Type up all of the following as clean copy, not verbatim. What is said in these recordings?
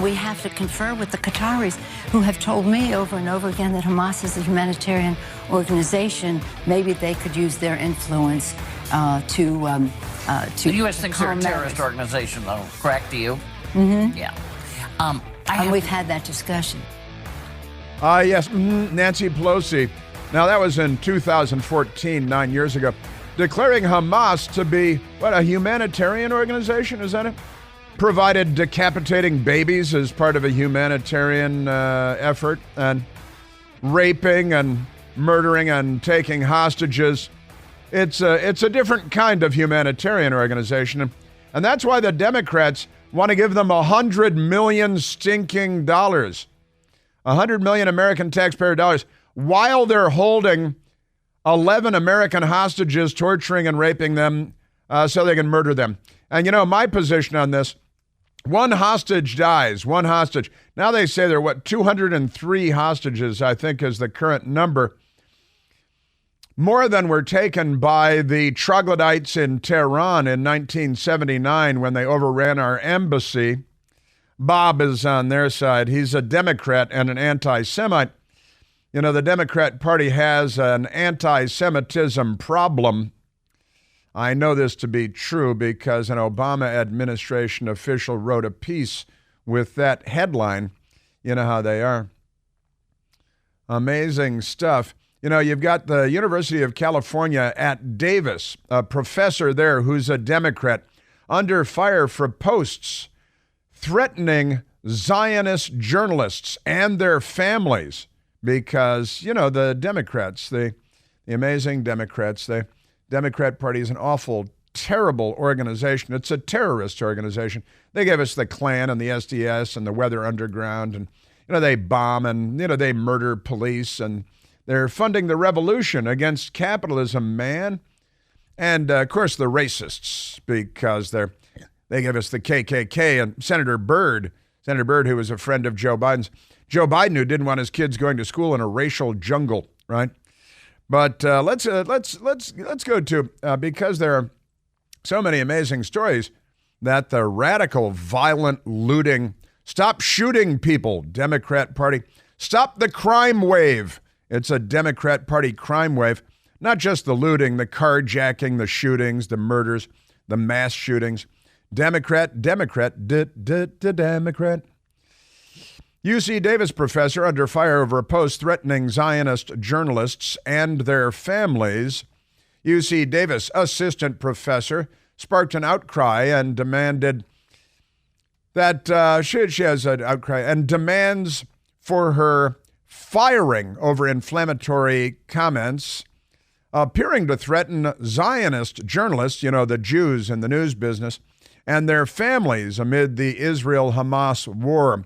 We have to confer with the Qataris, who have told me over and over again that Hamas is a humanitarian organization. Maybe they could use their influence to the U.S. thinks they're a terrorist organization, though. Correct? Do you? Mm-hmm. Yeah. And we've had that discussion. Yes, Nancy Pelosi. Now, that was in 2014, 9 years ago. Declaring Hamas to be, a humanitarian organization? Is that it? Provided decapitating babies as part of a humanitarian effort, and raping and murdering and taking hostages. It's a different kind of humanitarian organization. And that's why the Democrats want to give them $100 million stinking dollars. $100 million American taxpayer dollars, while they're holding 11 American hostages, torturing and raping them so they can murder them. And my position on this, one hostage dies, one hostage. Now they say there are, 203 hostages, I think is the current number. More than were taken by the troglodytes in Tehran in 1979 when they overran our embassy. Bob is on their side. He's a Democrat and an anti-Semite. The Democrat Party has an anti-Semitism problem. I know this to be true because an Obama administration official wrote a piece with that headline. You know how they are. Amazing stuff. You've got the University of California at Davis, a professor there who's a Democrat, under fire for posts threatening Zionist journalists and their families because, the Democrats, the amazing Democrats, the Democrat Party is an awful, terrible organization. It's a terrorist organization. They gave us the Klan and the SDS and the Weather Underground, and, they bomb and, they murder police, and they're funding the revolution against capitalism, man. And, of course, the racists, because they give us the KKK and Senator Byrd, who was a friend of Joe Biden's. Joe Biden, who didn't want his kids going to school in a racial jungle, right? But let's go to, because there are so many amazing stories, that the radical, violent looting, stop shooting people, Democrat Party, stop the crime wave. It's a Democrat Party crime wave, not just the looting, the carjacking, the shootings, the murders, the mass shootings. Democrat. UC Davis professor under fire over a post threatening Zionist journalists and their families. UC Davis assistant professor sparked an outcry and demanded that she has an outcry and demands for her firing over inflammatory comments appearing to threaten Zionist journalists, the Jews in the news business, and their families amid the Israel-Hamas war.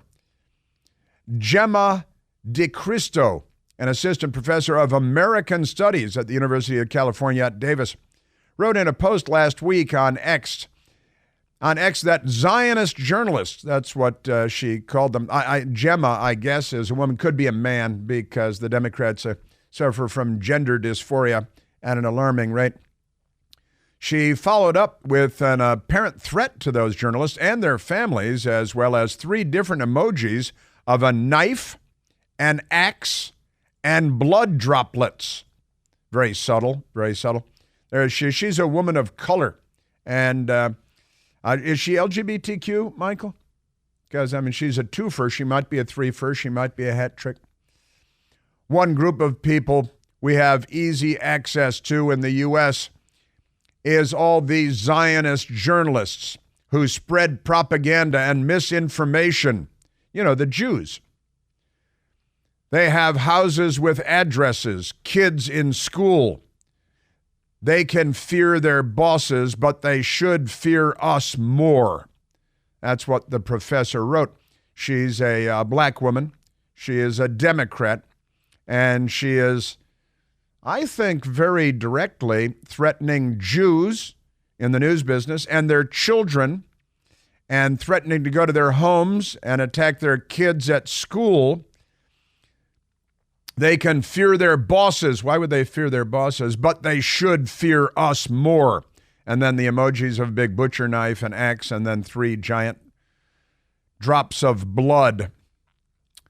Gemma DeCristo, an assistant professor of American Studies at the University of California at Davis, wrote in a post last week on X that Zionist journalists, that's what she called them. Gemma, I guess, is a woman, could be a man, because the Democrats suffer from gender dysphoria at an alarming rate. She followed up with an apparent threat to those journalists and their families, as well as 3 different emojis of a knife, an axe, and blood droplets. Very subtle, very subtle. She's a woman of color. And is she LGBTQ, Michael? Because, she's a twofer. She might be a threefer. She might be a hat trick. One group of people we have easy access to in the U.S. is all these Zionist journalists who spread propaganda and misinformation. The Jews. They have houses with addresses, kids in school. They can fear their bosses, but they should fear us more. That's what the professor wrote. She's a black woman. She is a Democrat. And she is, I think, very directly threatening Jews in the news business and their children, and threatening to go to their homes and attack their kids at school. They can fear their bosses. Why would they fear their bosses? But they should fear us more. And then the emojis of a big butcher knife and axe, and then 3 giant drops of blood.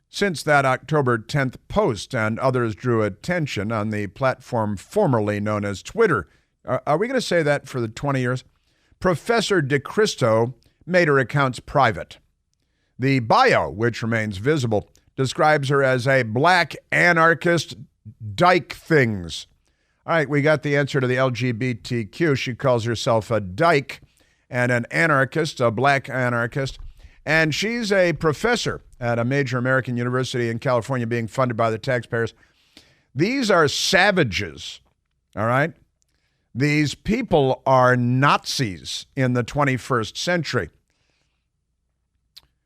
Since that October 10th post, and others drew attention on the platform formerly known as Twitter. Are we going to say that for the 20 years? Professor DeCristo made her accounts private. The bio, which remains visible, describes her as a black anarchist dyke things. All right, we got the answer to the LGBTQ. She calls herself a dyke and an anarchist, a black anarchist. And she's a professor at a major American university in California being funded by the taxpayers. These are savages, all right? These people are Nazis in the 21st century.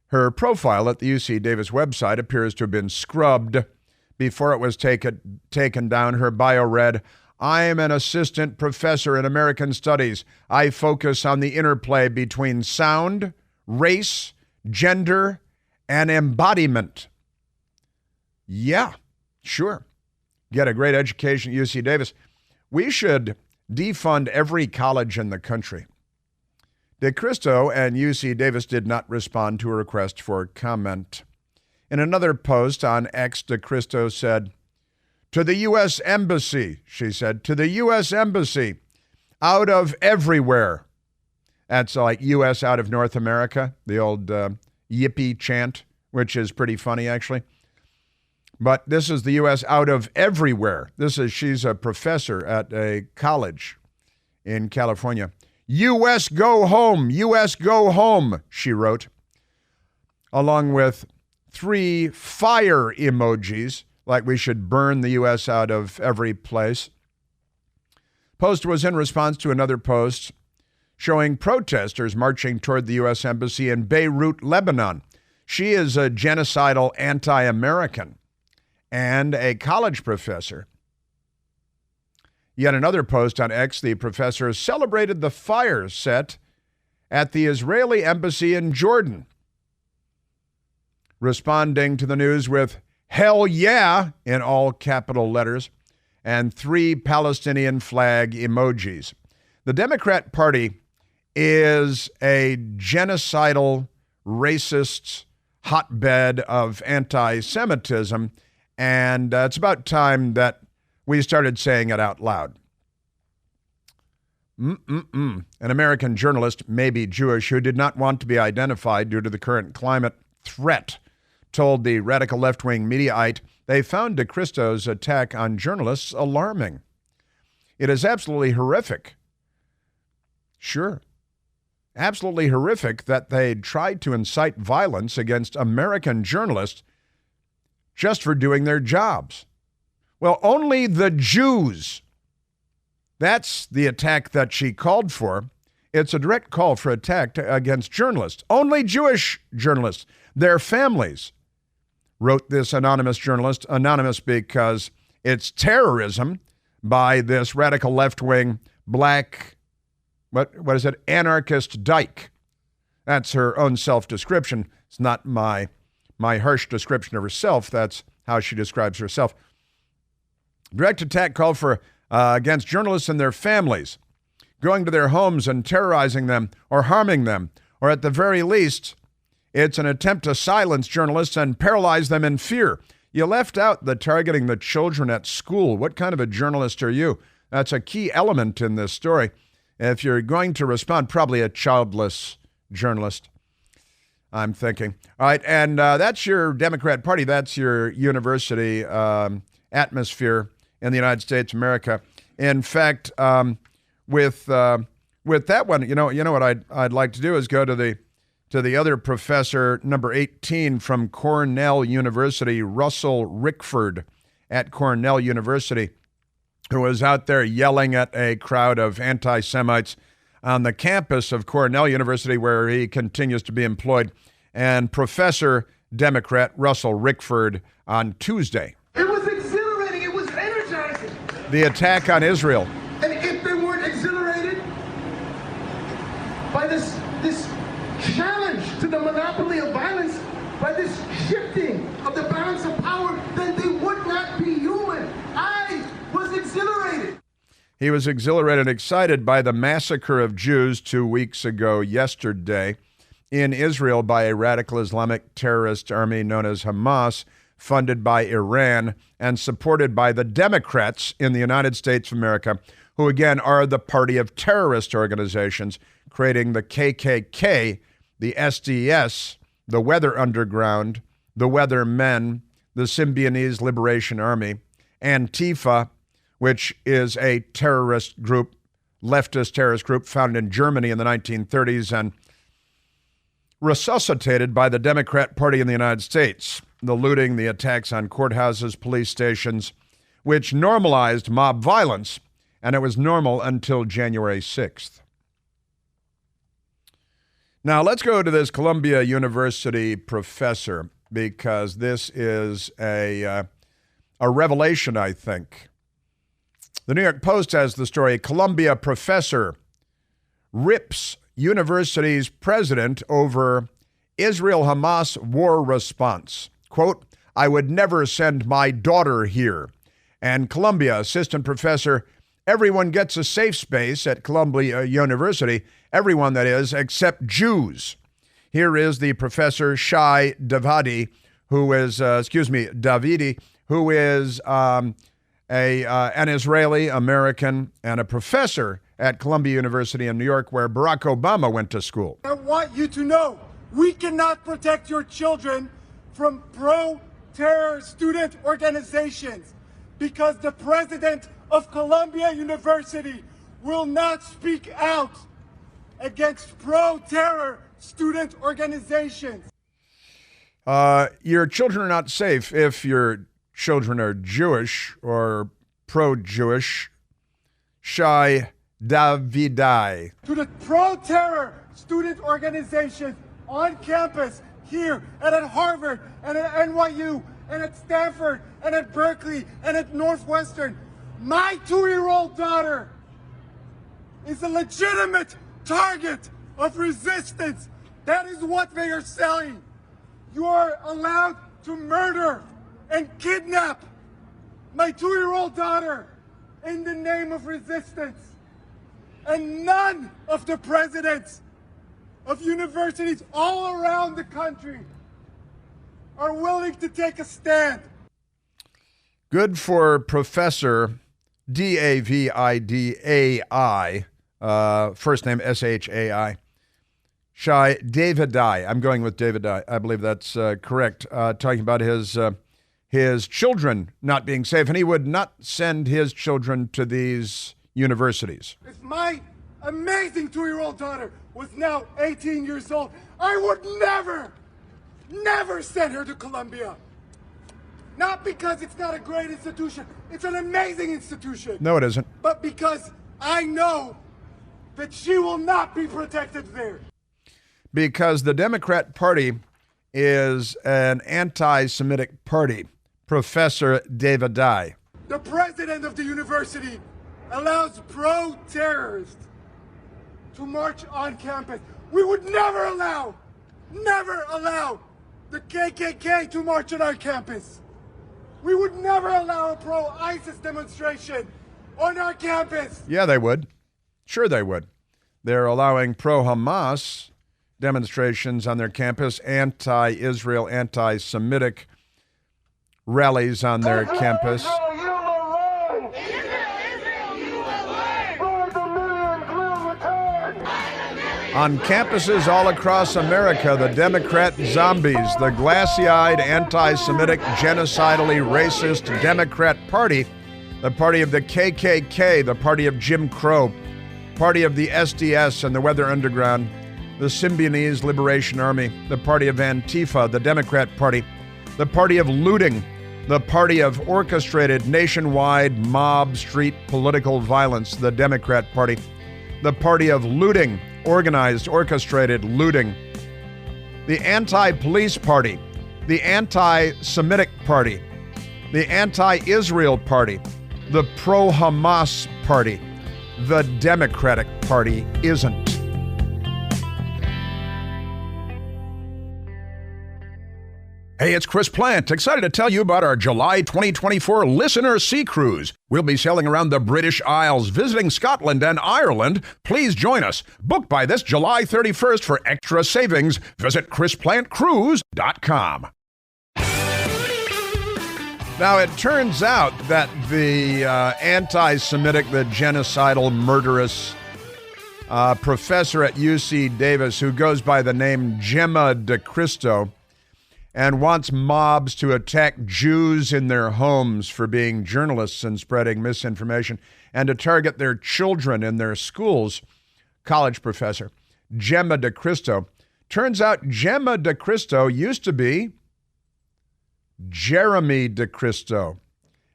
Her profile at the UC Davis website appears to have been scrubbed before it was taken down. Her bio read, "I am an assistant professor in American Studies. I focus on the interplay between sound, race, gender, and embodiment." Yeah, sure. Get a great education at UC Davis. We should defund every college in the country. DeCristo and UC Davis did not respond to a request for comment. In another post on X, DeCristo said, "To the U.S. Embassy," she said, "to the U.S. Embassy, out of everywhere." That's like U.S. out of North America, the old yippee chant, which is pretty funny, actually. But this is the U.S. out of everywhere. She's a professor at a college in California. "U.S. go home, U.S. go home," she wrote, along with 3 fire emojis, like we should burn the U.S. out of every place. Post was in response to another post showing protesters marching toward the U.S. Embassy in Beirut, Lebanon. She is a genocidal anti-American and a college professor. Yet another post on X, the professor celebrated the fire set at the Israeli embassy in Jordan, responding to the news with "hell yeah" in all capital letters and 3 Palestinian flag emojis. The Democrat Party is a genocidal, racist hotbed of anti-Semitism, and it's about time that we started saying it out loud. An American journalist, maybe Jewish, who did not want to be identified due to the current climate threat, told the radical left-wing Mediaite they found DeCristo's attack on journalists alarming. "It is absolutely horrific." Sure. Absolutely horrific that they tried to incite violence against American journalists just for doing their jobs. Well, only the Jews. That's the attack that she called for. It's a direct call for attack against journalists. Only Jewish journalists, their families, wrote this anonymous journalist. Anonymous because it's terrorism by this radical left-wing black, what is it, anarchist dyke. That's her own self-description. It's not my harsh description of herself. That's how she describes herself. Direct attack called for against journalists and their families, going to their homes and terrorizing them or harming them, or at the very least, it's an attempt to silence journalists and paralyze them in fear. You left out the targeting the children at school. What kind of a journalist are you? That's a key element in this story. If you're going to respond, probably a childless journalist, I'm thinking. All right, and that's your Democrat Party. That's your university atmosphere in the United States of America. In fact, with that one, you know what I'd like to do is go to the other professor, number 18 from Cornell University, Russell Rickford at Cornell University, who was out there yelling at a crowd of anti-Semites on the campus of Cornell University, where he continues to be employed, and Professor Democrat Russell Rickford on Tuesday. It was exhilarating. It was energizing. The attack on Israel. And if they weren't exhilarated by this challenge to the monopoly of violence, by this shifting of the balance of power, then they would not be human. I was exhilarated. He was exhilarated and excited by the massacre of Jews 2 weeks ago yesterday in Israel by a radical Islamic terrorist army known as Hamas, funded by Iran and supported by the Democrats in the United States of America, who again are the party of terrorist organizations, creating the KKK, the SDS, the Weather Underground, the Weather Men, the Symbionese Liberation Army, Antifa, which is a terrorist group, leftist terrorist group founded in Germany in the 1930s and resuscitated by the Democrat Party in the United States. The looting, the attacks on courthouses, police stations, which normalized mob violence, and it was normal until January 6th. Now, let's go to this Columbia University professor, because this is a revelation, I think. The New York Post has the story, Columbia professor rips university's president over Israel-Hamas war response. Quote, I would never send my daughter here. And Columbia assistant professor, everyone gets a safe space at Columbia University, everyone that is, except Jews. Here is the professor Shai Davidi, who is, Davidi, who is an Israeli American and a professor at Columbia University in New York, where Barack Obama went to school. I want you to know, we cannot protect your children from pro-terror student organizations because the president of Columbia University will not speak out against pro-terror student organizations. Your children are not safe if your children are Jewish or pro-Jewish. Shai Davidi. To the pro-terror student organizations on campus here and at Harvard and at NYU and at Stanford and at Berkeley and at Northwestern, my 2-year-old daughter is a legitimate target of resistance. That is what they are selling. You are allowed to murder and kidnap my 2-year-old daughter in the name of resistance. And none of the presidents of universities all around the country are willing to take a stand. Good for Professor Davidi, first name Shai, Shai Davidi. I'm going with Davidi. I believe that's correct. Talking about his children not being safe, and he would not send his children to these universities. If my amazing 2-year-old daughter was now 18 years old, I would never send her to Columbia. Not because it's not a great institution. It's an amazing institution. No, it isn't. But because I know that she will not be protected there. Because the Democrat Party is an anti-Semitic party. Professor Davidi. The president of the university allows pro-terrorists to march on campus. We would never allow the KKK to march on our campus. We would never allow a pro-ISIS demonstration on our campus. Yeah, they would. Sure they would. They're allowing pro-Hamas demonstrations on their campus, anti-Israel, anti-Semitic rallies on their campus. On campuses all across America, the Democrat zombies, the glassy-eyed, anti-Semitic, genocidally racist Democrat Party, the party of the KKK, the party of Jim Crow, party of the SDS and the Weather Underground, the Symbionese Liberation Army, the party of Antifa, the Democrat Party, the party of looting, the party of orchestrated nationwide mob street political violence, the Democrat Party, the party of looting, organized, orchestrated looting, the anti-police party, the anti-Semitic party, the anti-Israel party, the pro-Hamas party. The Democratic Party isn't. Hey, it's Chris Plant. Excited to tell you about our July 2024 Listener Sea Cruise. We'll be sailing around the British Isles, visiting Scotland and Ireland. Please join us. Booked by this July 31st for extra savings. Visit ChrisPlantCruise.com. Now, it turns out that the anti-Semitic, the genocidal, murderous professor at UC Davis who goes by the name Gemma DeCristo and wants mobs to attack Jews in their homes for being journalists and spreading misinformation and to target their children in their schools, college professor Gemma DeCristo. Turns out Gemma DeCristo used to be Jeremy DeCristo.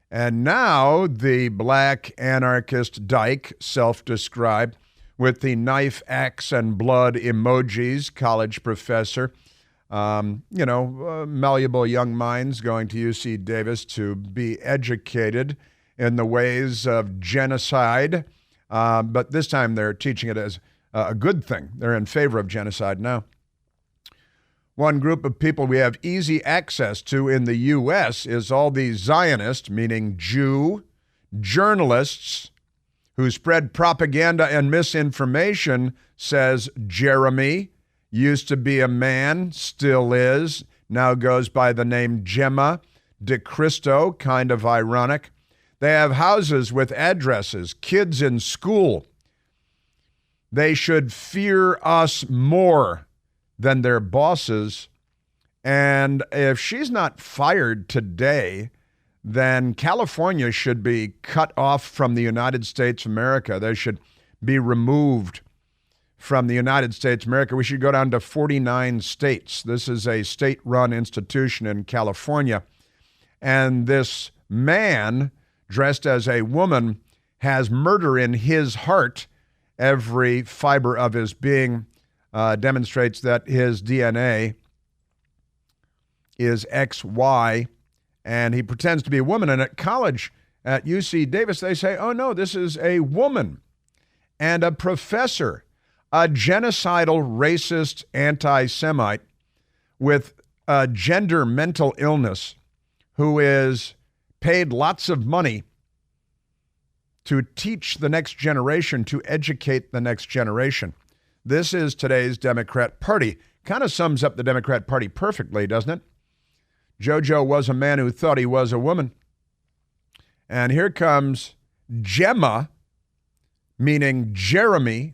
And now the black anarchist dyke, self-described, with the knife, axe, and blood emojis, college professor, malleable young minds going to UC Davis to be educated in the ways of genocide. But this time they're teaching it as a good thing. They're in favor of genocide now. One group of people we have easy access to in the U.S. is all these Zionists, meaning Jew, journalists who spread propaganda and misinformation, says Jeremy. Used to be a man, still is, now goes by the name Gemma DeCristo, kind of ironic. They have houses with addresses, kids in school. They should fear us more than their bosses. And if she's not fired today, then California should be cut off from the United States of America. They should be removed from the United States of America. We should go down to 49 states. This is a state-run institution in California. And this man, dressed as a woman, has murder in his heart. Every fiber of his being demonstrates that his DNA is XY, and he pretends to be a woman. And at college, at UC Davis, they say, oh no, this is a woman and a professor, a genocidal, racist, anti-Semite with a gender mental illness who is paid lots of money to teach the next generation, to educate the next generation. This is today's Democrat Party. Kind of sums up the Democrat Party perfectly, doesn't it? JoJo was a man who thought he was a woman. And here comes Gemma, meaning Jeremy.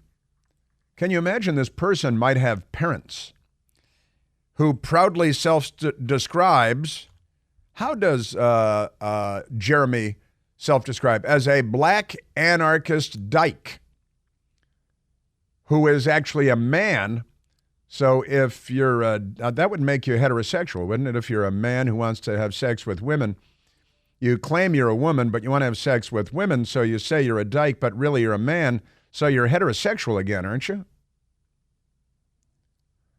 Can you imagine this person might have parents who proudly self-describes? How does Jeremy self-describe? As a black anarchist dyke who is actually a man. So if you're that would make you heterosexual, wouldn't it? If you're a man who wants to have sex with women, you claim you're a woman, but you want to have sex with women, so you say you're a dyke, but really you're a man. So you're heterosexual again, aren't you?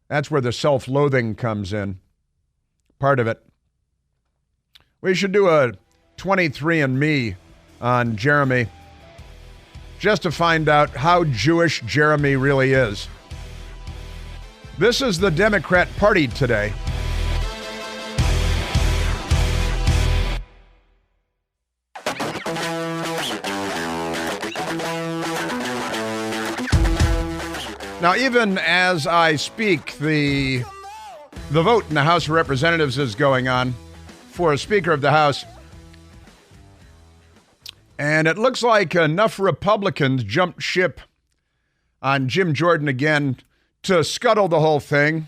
That's where the self-loathing comes in, part of it. We should do a 23andMe on Jeremy just to find out how Jewish Jeremy really is. This is the Democrat Party today. Now, even as I speak, the vote in the House of Representatives is going on for a Speaker of the House. And it looks like enough Republicans jumped ship on Jim Jordan again to scuttle the whole thing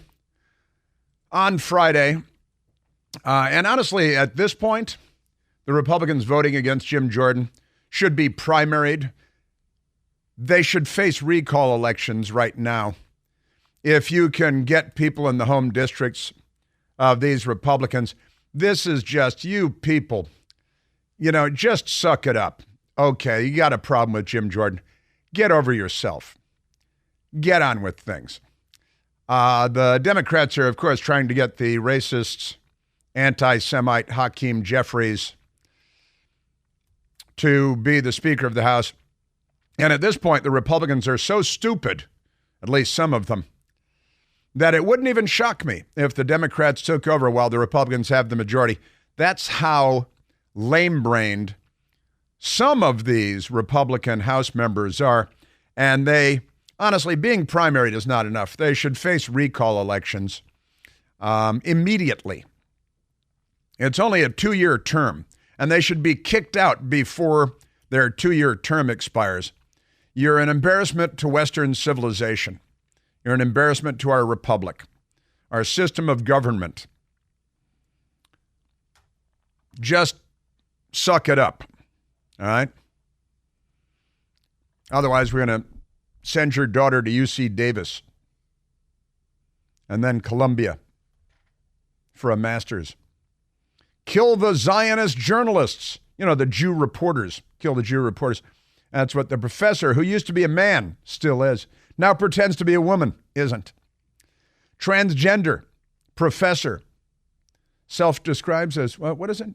on Friday. And honestly, at this point, the Republicans voting against Jim Jordan should be primaried. They should face recall elections right now. If you can get people in the home districts of these Republicans, this is just you people. Just suck it up. Okay, you got a problem with Jim Jordan. Get over yourself. Get on with things. The Democrats are, of course, trying to get the racist, anti-Semite Hakeem Jeffries to be the Speaker of the House. And at this point, the Republicans are so stupid, at least some of them, that it wouldn't even shock me if the Democrats took over while the Republicans have the majority. That's how lame-brained some of these Republican House members are. And they, honestly, being primaried is not enough. They should face recall elections immediately. It's only a 2-year term, and they should be kicked out before their 2-year term expires. You're an embarrassment to Western civilization. You're an embarrassment to our republic, our system of government. Just suck it up, all right? Otherwise, we're going to send your daughter to UC Davis and then Columbia for a master's. Kill the Zionist journalists. You know, the Jew reporters. Kill the Jew reporters. That's what the professor, who used to be a man, still is. Now pretends to be a woman, isn't. Transgender professor. Self-describes as, well, what is it?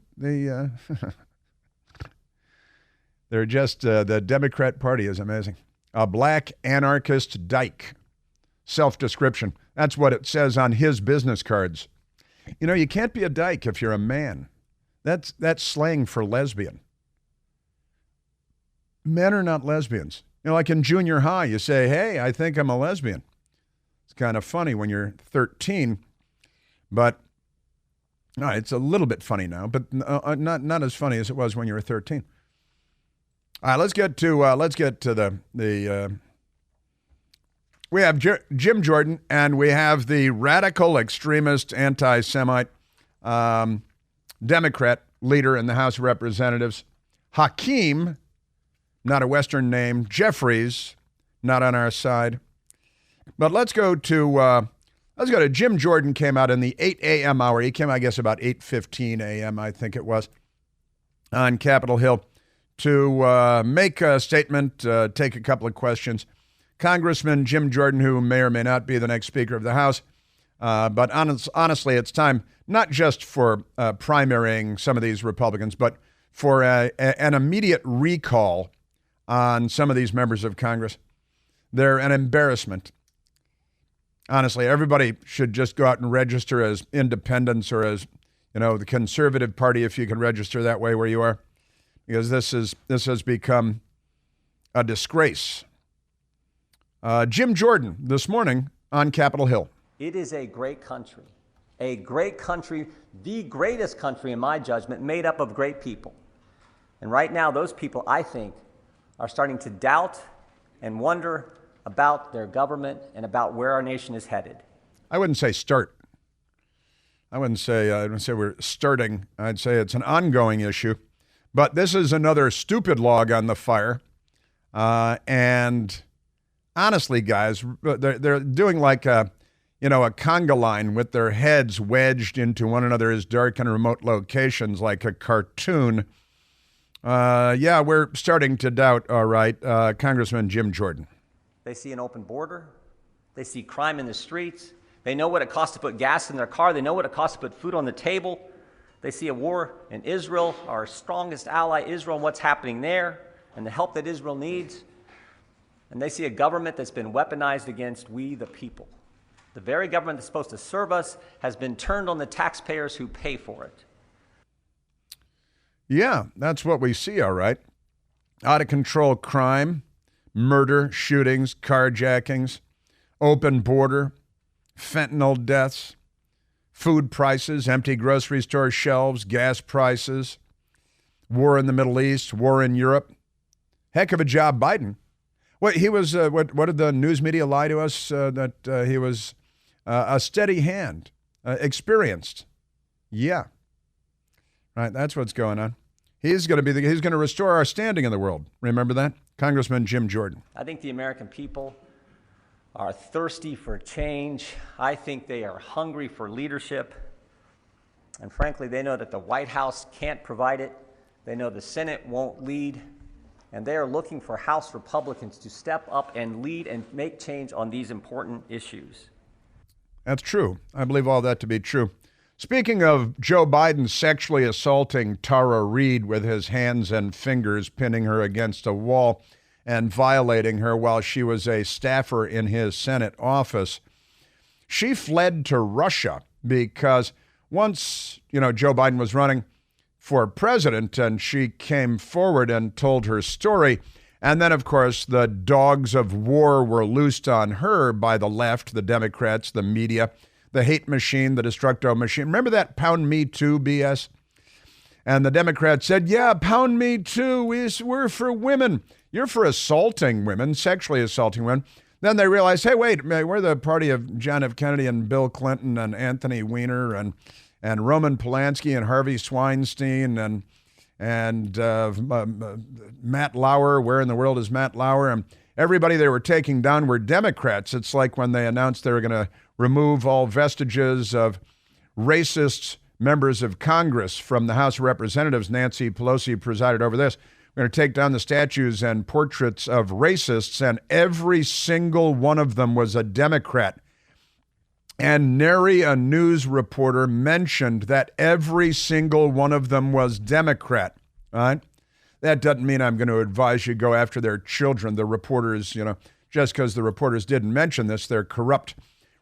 They're just, the Democrat Party is amazing. A black anarchist dyke. Self-description. That's what it says on his business cards. You know, you can't be a dyke if you're a man. That's slang for lesbian. Men are not lesbians. You know, like in junior high, you say, hey, I think I'm a lesbian. It's kind of funny when you're 13, but no, it's a little bit funny now, but not as funny as it was when you were 13. All right, let's get to the we have Jim Jordan, and we have the radical extremist anti-Semite Democrat leader in the House of Representatives, Hakeem, not a Western name, Jeffries, not on our side. But let's go to Jim Jordan. Came out in the 8 a.m. hour. He came, I guess, about 8:15 a.m., I think it was, on Capitol Hill to make a statement, take a couple of questions. Congressman Jim Jordan, who may or may not be the next Speaker of the House, but honestly, it's time not just for primarying some of these Republicans, but for an immediate recall on some of these members of Congress. They're an embarrassment. Honestly, everybody should just go out and register as independents or as, you know, the Conservative Party, if you can register that way where you are, because this has become a disgrace. Jim Jordan this morning on Capitol Hill. It is a great country, the greatest country in my judgment, made up of great people. And right now, those people, I think, are starting to doubt and wonder about their government and about where our nation is headed. I wouldn't say start. I wouldn't say we're starting. I'd say it's an ongoing issue. But this is another stupid log on the fire. And honestly, guys, they're doing like a conga line with their heads wedged into one another's dark and remote locations like a cartoon. Yeah, we're starting to doubt, all right, Congressman Jim Jordan. They see an open border. They see crime in the streets. They know what it costs to put gas in their car. They know what it costs to put food on the table. They see a war in Israel, our strongest ally, Israel, and what's happening there, and the help that Israel needs. And they see a government that's been weaponized against we, the people. The very government that's supposed to serve us has been turned on the taxpayers who pay for it. Yeah, that's what we see, all right. Out of control crime, murder, shootings, carjackings, open border, fentanyl deaths, food prices, empty grocery store shelves, gas prices, war in the Middle East, war in Europe. Heck of a job, Biden. What did the news media lie to us? That he was a steady hand, experienced. Yeah. Right, that's what's going on. He's going to restore our standing in the world. Remember that? Congressman Jim Jordan. I think the American people are thirsty for change. I think they are hungry for leadership. And frankly, they know that the White House can't provide it. They know the Senate won't lead. And they are looking for House Republicans to step up and lead and make change on these important issues. That's true. I believe all that to be true. Speaking of Joe Biden sexually assaulting Tara Reade with his hands and fingers, pinning her against a wall and violating her while she was a staffer in his Senate office, She fled to Russia because once, Joe Biden was running for president and she came forward and told her story. And then, of course, the dogs of war were loosed on her by the left, the Democrats, the media, the hate machine, the destructo machine. Remember that pound me too BS? And the Democrats said, yeah, pound me too. We're for women. You're for assaulting women, sexually assaulting women. Then they realized, hey, wait, we're the party of John F. Kennedy and Bill Clinton and Anthony Weiner and Roman Polanski and Harvey Weinstein and Matt Lauer. Where in the world is Matt Lauer? And everybody they were taking down were Democrats. It's like when they announced they were going to remove all vestiges of racist members of Congress from the House of Representatives. Nancy Pelosi presided over this. We're going to take down the statues and portraits of racists, and every single one of them was a Democrat. And nary a news reporter mentioned that every single one of them was Democrat. All right? That doesn't mean I'm going to advise you go after their children. The reporters, just because the reporters didn't mention this, they're corrupt.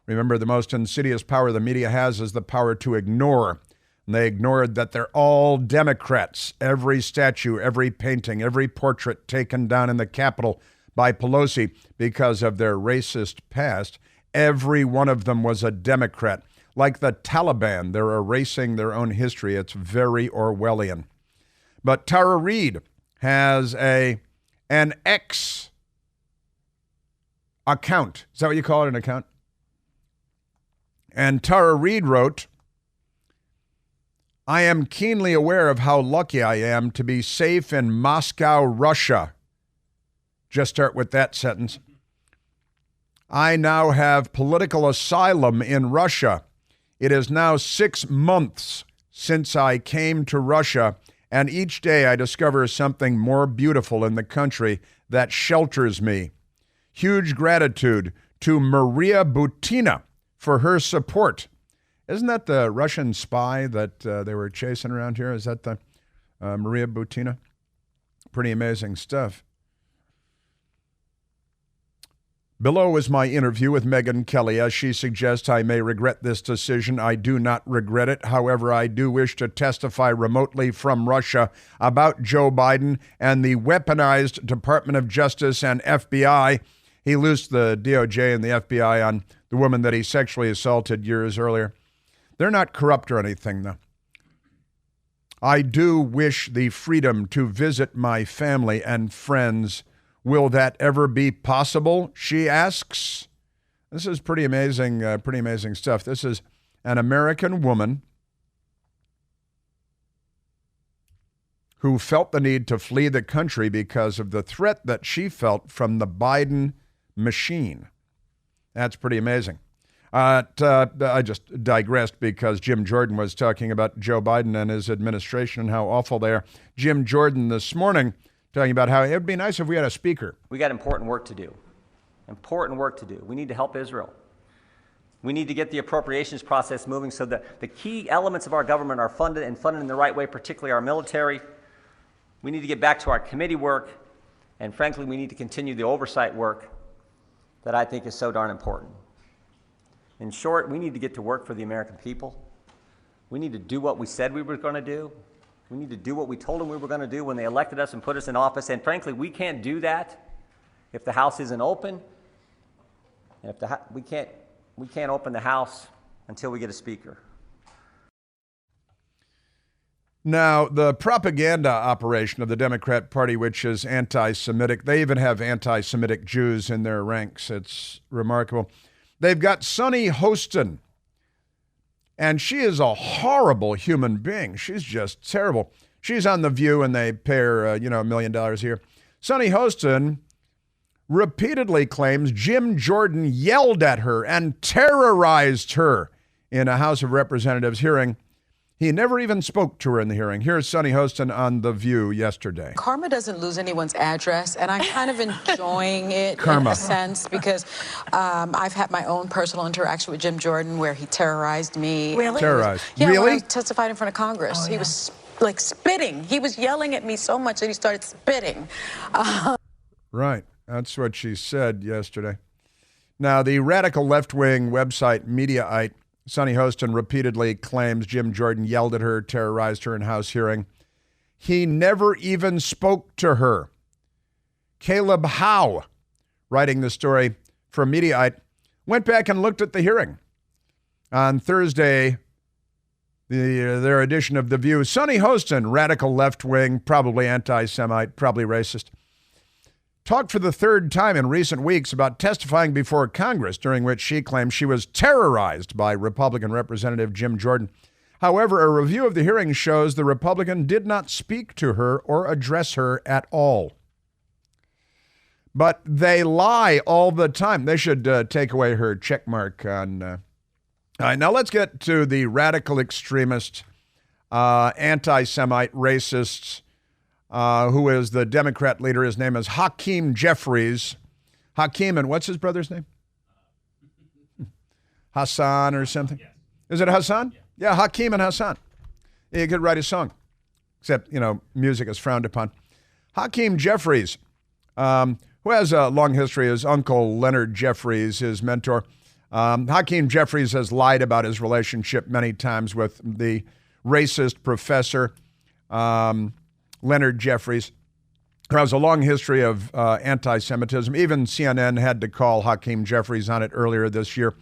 Remember, the most insidious power the media has is the power to ignore. And they ignored that they're all Democrats. Every statue, every painting, every portrait taken down in the Capitol by Pelosi because of their racist past, every one of them was a Democrat. Like the Taliban, they're erasing their own history. It's very Orwellian. But Tara Reid has an X account. Is that what you call it, an account? And Tara Reid wrote, I am keenly aware of how lucky I am to be safe in Moscow, Russia. Just start with that sentence. I now have political asylum in Russia. It is now 6 months since I came to Russia, and each day I discover something more beautiful in the country that shelters me. Huge gratitude to Maria Butina for her support. Isn't that the Russian spy that they were chasing around here? Is that the Maria Butina? Pretty amazing stuff. Below is my interview with Megyn Kelly. As she suggests I may regret this decision, I do not regret it. However, I do wish to testify remotely from Russia about Joe Biden and the weaponized Department of Justice and FBI. He loosed the DOJ and the FBI on the woman that he sexually assaulted years earlier. They're not corrupt or anything, though. I do wish the freedom to visit my family and friends. Will that ever be possible? She asks. This is pretty amazing stuff. This is an American woman who felt the need to flee the country because of the threat that she felt from the Biden machine. That's pretty amazing. I just digressed because Jim Jordan was talking about Joe Biden and his administration and how awful they are. Jim Jordan this morning talking about how it would be nice if we had a speaker. We got important work to do. Important work to do. We need to help Israel. We need to get the appropriations process moving so that the key elements of our government are funded and funded in the right way, particularly our military. We need to get back to our committee work. And frankly, we need to continue the oversight work that I think is so darn important. In short, we need to get to work for the American people. We need to do what we said we were going to do. We need to do what we told them we were going to do when they elected us and put us in office. And frankly, we can't do that if the House isn't open. And if we can't open the House until we get a speaker. Now, the propaganda operation of the Democrat Party, which is anti-Semitic, they even have anti-Semitic Jews in their ranks. It's remarkable. They've got Sunny Hostin, and she is a horrible human being. She's just terrible. She's on The View, and they pay her, $1 million a year. Sunny Hostin repeatedly claims Jim Jordan yelled at her and terrorized her in a House of Representatives hearing. He never even spoke to her in the hearing. Here's Sunny Hostin on The View yesterday. Karma doesn't lose anyone's address, and I'm kind of enjoying it Karma. in a sense because I've had my own personal interaction with Jim Jordan where he terrorized me. Really? Terrorized. Yeah, Really? when I testified in front of Congress. He was like spitting. He was yelling at me so much that he started spitting. Right. That's what she said yesterday. Now, the radical left-wing website Mediaite, Sunny Hostin, repeatedly claims Jim Jordan yelled at her, terrorized her in House hearing. He never even spoke to her. Caleb Howe, writing the story for Mediaite, went back and looked at the hearing. On Thursday, their edition of The View, Sunny Hostin, radical left-wing, probably anti-Semite, probably racist, talked for the third time in recent weeks about testifying before Congress, during which she claimed she was terrorized by Republican Representative Jim Jordan. However, a review of the hearing shows the Republican did not speak to her or address her at all. But they lie all the time. They should take away her check mark on... All right, now let's get to the radical extremist, anti-Semite, racists, who is the Democrat leader. His name is Hakeem Jeffries. Hakeem, and what's his brother's name? Hassan or something? Yes. Is it Hassan? Yeah, Hakeem and Hassan. He could write a song, except, music is frowned upon. Hakeem Jeffries, who has a long history, his uncle Leonard Jeffries, his mentor. Hakeem Jeffries has lied about his relationship many times with the racist professor, Leonard Jeffries. There was a long history of anti-Semitism. Even CNN had to call Hakeem Jeffries on it earlier this year.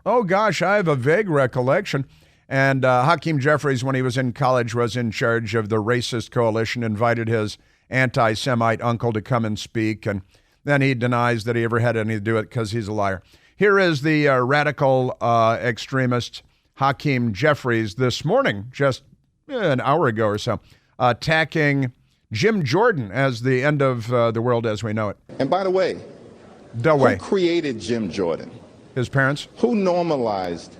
Oh, gosh, I have a vague recollection. And Hakeem Jeffries, when he was in college, was in charge of the racist coalition, invited his anti-Semite uncle to come and speak, and then he denies that he ever had anything to do with it because he's a liar. Here is the radical extremist Hakeem Jeffries this morning, just an hour ago or so, attacking Jim Jordan as the end of the world as we know it. And by the way, who created Jim Jordan? His parents. Who normalized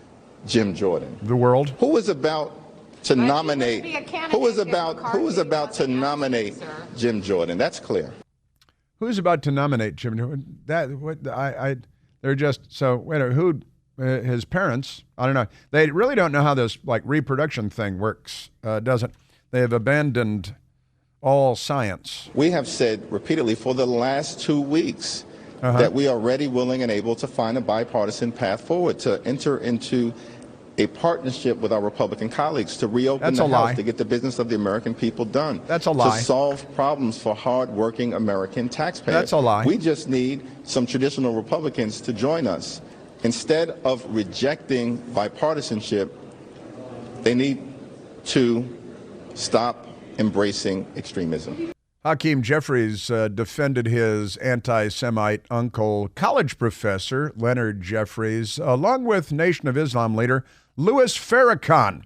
Jim Jordan? The world. Who was about to nominate? Who was about to nominate Jim Jordan? That's clear. Who's about to nominate Jim Jordan? They're just so. Wait a minute, who? His parents? I don't know. They really don't know how this reproduction thing works, does it? They have abandoned all science. We have said repeatedly for the last 2 weeks that we are ready, willing, and able to find a bipartisan path forward to enter into a partnership with our Republican colleagues to reopen the House, to get the business of the American people done. That's a lie. To solve problems for hard-working American taxpayers. That's a lie. We just need some traditional Republicans to join us. Instead of rejecting bipartisanship, they need to stop embracing extremism. Hakeem Jeffries defended his anti-Semite uncle, college professor Leonard Jeffries, along with Nation of Islam leader Louis Farrakhan,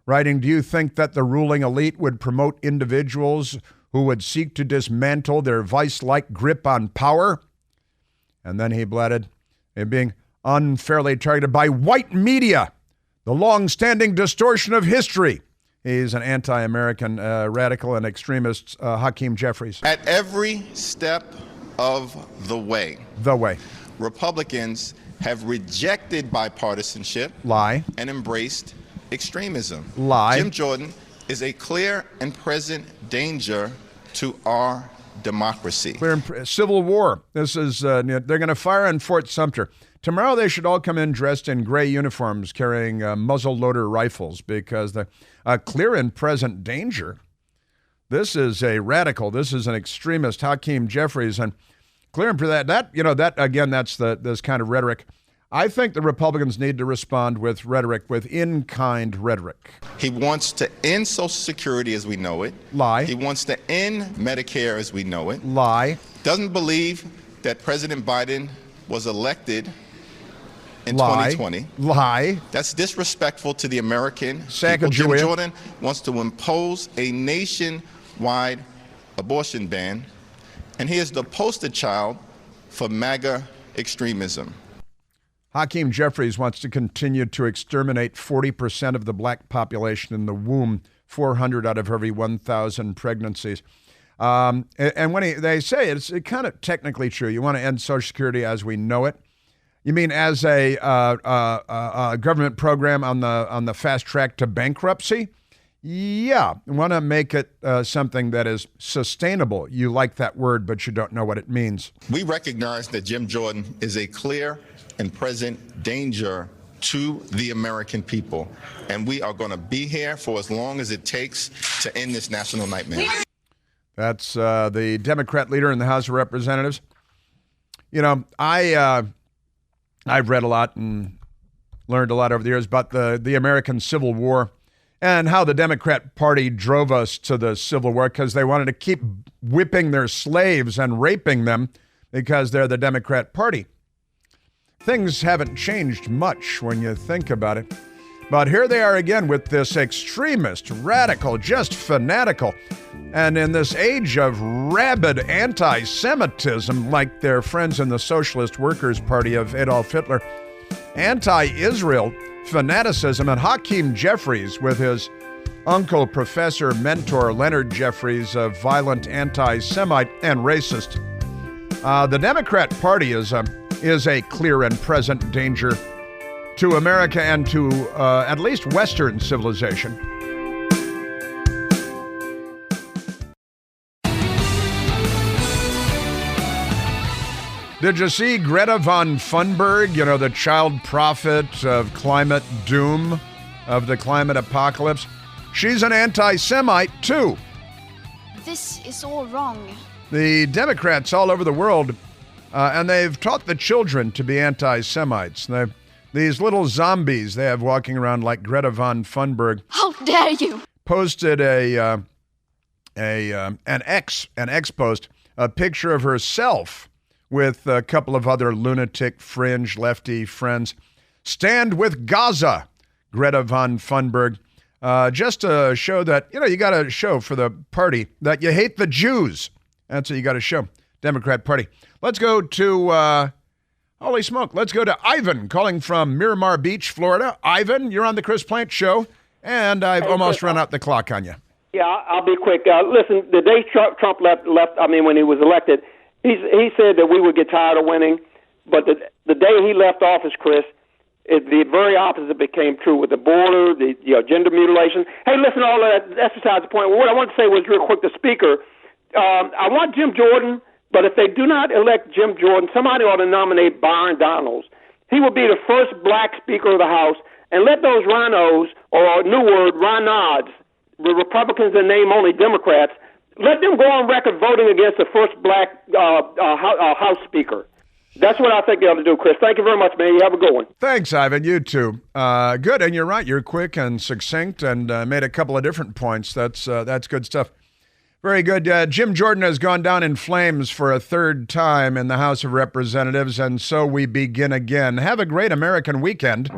writing, "Do you think that the ruling elite would promote individuals who would seek to dismantle their vice-like grip on power?" And then he bleated, "in being unfairly targeted by white media, the long-standing distortion of history." He's an anti-American radical and extremist, Hakeem Jeffries. At every step of the way, Republicans have rejected bipartisanship, lie, and embraced extremism. Lie. Jim Jordan is a clear and present danger to our democracy. Civil war. This is they're going to fire on Fort Sumter. Tomorrow they should all come in dressed in gray uniforms carrying muzzle-loader rifles because they're a clear and present danger. This is a radical. This is an extremist, Hakeem Jeffries, and clear and present. That again, that's this kind of rhetoric. I think the Republicans need to respond with rhetoric, with in-kind rhetoric. He wants to end Social Security as we know it. Lie. He wants to end Medicare as we know it. Lie. Doesn't believe that President Biden was elected in Lie. 2020. Lie. That's disrespectful to the American people. Jim Jordan wants to impose a nationwide abortion ban, and he is the poster child for MAGA extremism. Hakeem Jeffries wants to continue to exterminate 40% of the black population in the womb, 400 out of every 1,000 pregnancies. And when they say it's kind of technically true. You want to end Social Security as we know it. You mean as a government program on the fast track to bankruptcy? Yeah, want to make it something that is sustainable. You like that word, but you don't know what it means. We recognize that Jim Jordan is a clear and present danger to the American people, and we are going to be here for as long as it takes to end this national nightmare. That's the Democrat leader in the House of Representatives. You know, I've read a lot and learned a lot over the years about the American Civil War and how the Democrat Party drove us to the Civil War because they wanted to keep whipping their slaves and raping them because they're the Democrat Party. Things haven't changed much when you think about it. But here they are again with this extremist, radical, just fanatical. And in this age of rabid anti-Semitism, like their friends in the Socialist Workers' Party of Adolf Hitler, anti-Israel fanaticism, and Hakeem Jeffries with his uncle, professor, mentor, Leonard Jeffries, a violent anti-Semite and racist. The Democrat Party is a clear and present danger to America and to at least Western civilization. Did you see Greta von Thunberg, you know, the child prophet of climate doom, of the climate apocalypse? She's an anti-Semite, too. This is all wrong. The Democrats all over the world, and they've taught the children to be anti-Semites. These little zombies they have walking around like Greta von Thunberg. How dare you? Posted an X post, a picture of herself with a couple of other lunatic, fringe, lefty friends. Stand with Gaza, Greta von Thunberg. Just to show that, you know, you got to show for the party that you hate the Jews. That's what you got to show. Democrat Party. Let's go to, holy smoke, let's go to Ivan calling from Miramar Beach, Florida. Ivan, you're on the Chris Plant Show, and I've almost run out the clock on you. Yeah, I'll be quick. Listen, the day Trump left, when he was elected, he said that we would get tired of winning, but the day he left office, Chris, the very opposite became true with the border, the gender mutilation. Hey, listen, all that, that's besides the point. What I want to say was real quick, the speaker, I want Jim Jordan, but if they do not elect Jim Jordan, somebody ought to nominate Byron Donalds. He will be the first black Speaker of the House, and let those rhinos, or a new word, rhinods, the Republicans in name only Democrats, let them go on record voting against the first black House Speaker. That's what I think they ought to do, Chris. Thank you very much, man. You have a good one. Thanks, Ivan. You too. Good, and you're right. You're quick and succinct and made a couple of different points. That's good stuff. Very good. Jim Jordan has gone down in flames for a third time in the House of Representatives, and so we begin again. Have a great American weekend.